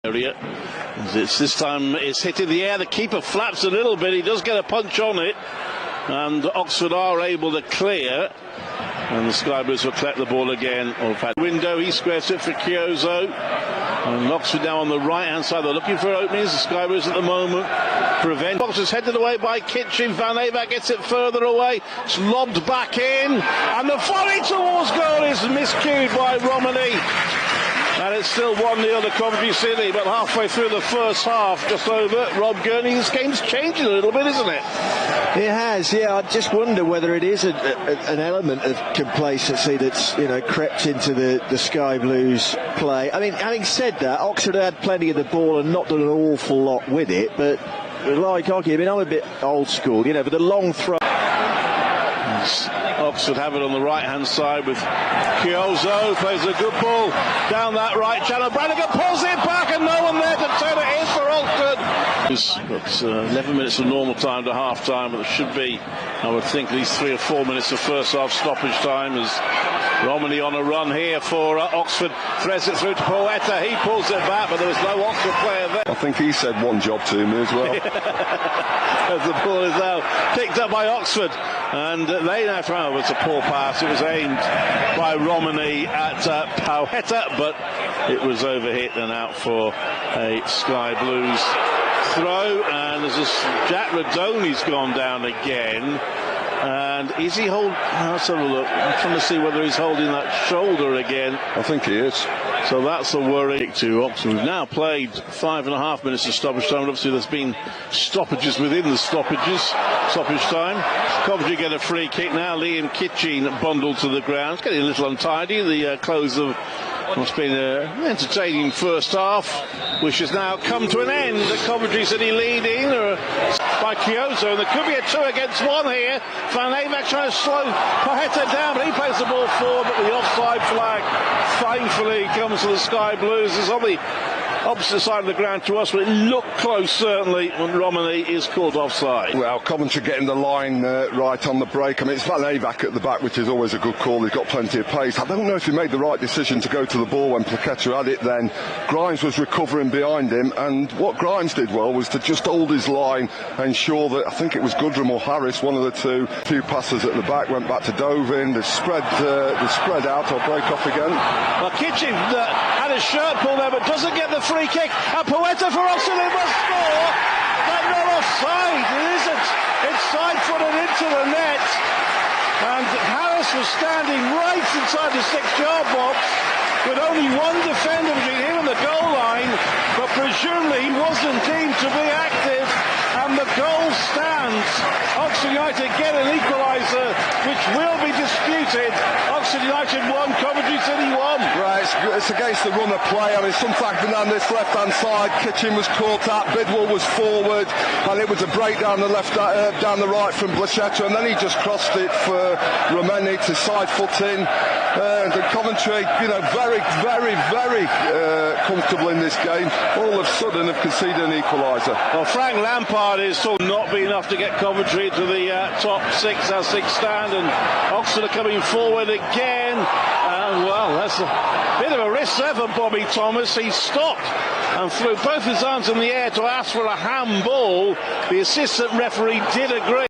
area. This time it's hit in the air. The keeper flaps a little bit. He does get a punch on it, and Oxford are able to clear. And the Sky Blues will collect the ball again. Window, he squares it for Chiozo. And Oxford now on the right-hand side. They're looking for openings. The Sky Blues at the moment prevent. Box is headed away by Kitchen. Van Avak gets it further away. It's lobbed back in. And the volley towards goal is miscued by Romeny. And it's still 1-0 to Coventry City, but halfway through the first half, just over, Rob Gurney, this game's changing a little bit, isn't it? It has, yeah. I just wonder whether it is an element of complacency that's, crept into the Sky Blues play. I mean, having said that, Oxford had plenty of the ball and not done an awful lot with it, but like Oggy, I'm a bit old school, but the long throw. Oxford have it on the right-hand side with Chiozo, plays a good ball down that right channel. Brannigan pulls it back and no one there to turn it in for Oxford. It's 11 minutes of normal time to half-time, but there should be, I would think, at least 3 or 4 minutes of first-half stoppage time as Romeny on a run here for Oxford. Threads it through to Poeta. He pulls it back, but there was no Oxford player there. I think he said one job to me as well. As the ball is now picked up by Oxford, and they now throw. It's a poor pass. It was aimed by Romeny at Poeta, but it was overhit and out for a Sky Blues throw. And there's this Jack Radoni's gone down again. And is he holding? Let's have a look. I'm trying to see whether he's holding that shoulder again. I think he is. So that's a worry to Oxford. We've now played 5.5 minutes of stoppage time. Obviously, there's been stoppages within the stoppage time. Coventry get a free kick now. Liam Kitchen bundled to the ground. It's getting a little untidy. The close of what's been an entertaining first half, which has now come to an end. The Coventry City leading by Chiozo, and there could be a 2 against 1 here. Van Avak trying to slow Poeta down, but he plays the ball forward, but the offside flag thankfully comes to the Sky Blues. It's on the opposite side of the ground to us, but it looked close certainly when Romeny is called offside. Well, Coventry getting the line right on the break. I mean, it's Van Avak at the back, which is always a good call. He's got plenty of pace. I don't know if he made the right decision to go to the ball when Plaqueta had it then. Grimes was recovering behind him, and what Grimes did well was to just hold his line, ensure that, I think it was Goodrum or Harris, one of the two, few passes at the back, went back to Dovin. They spread out or break off again. Well, Kitchen had his shirt pulled there, but doesn't get the free kick. And Poeta for Oxford, he must score, but not offside. It isn't. It's side-footed into the net, and Harris was standing right inside the 6-yard box with only one defender between him and the goal line, but presumably he wasn't deemed to be active, and the goal stands. Oxford United get an equaliser, which will be disputed. Oxford United 1, Coventry City 1. Right, it's against the run of play. I mean, sometimes on this left-hand side, Kitchen was caught at, Bidwell was forward, and it was a break down the left, down the right from Plaqueta, and then he just crossed it for Romeny to side foot in. And Coventry, very, very, very comfortable in this game. All of a sudden have conceded an equaliser. Well, Frank Lampard is still not be enough to get Coventry to the top 6 as things stand, and Oxford are coming forward again. Well, that's a bit of a risk there for Bobby Thomas. He stopped and threw both his arms in the air to ask for a handball. The assistant referee did agree.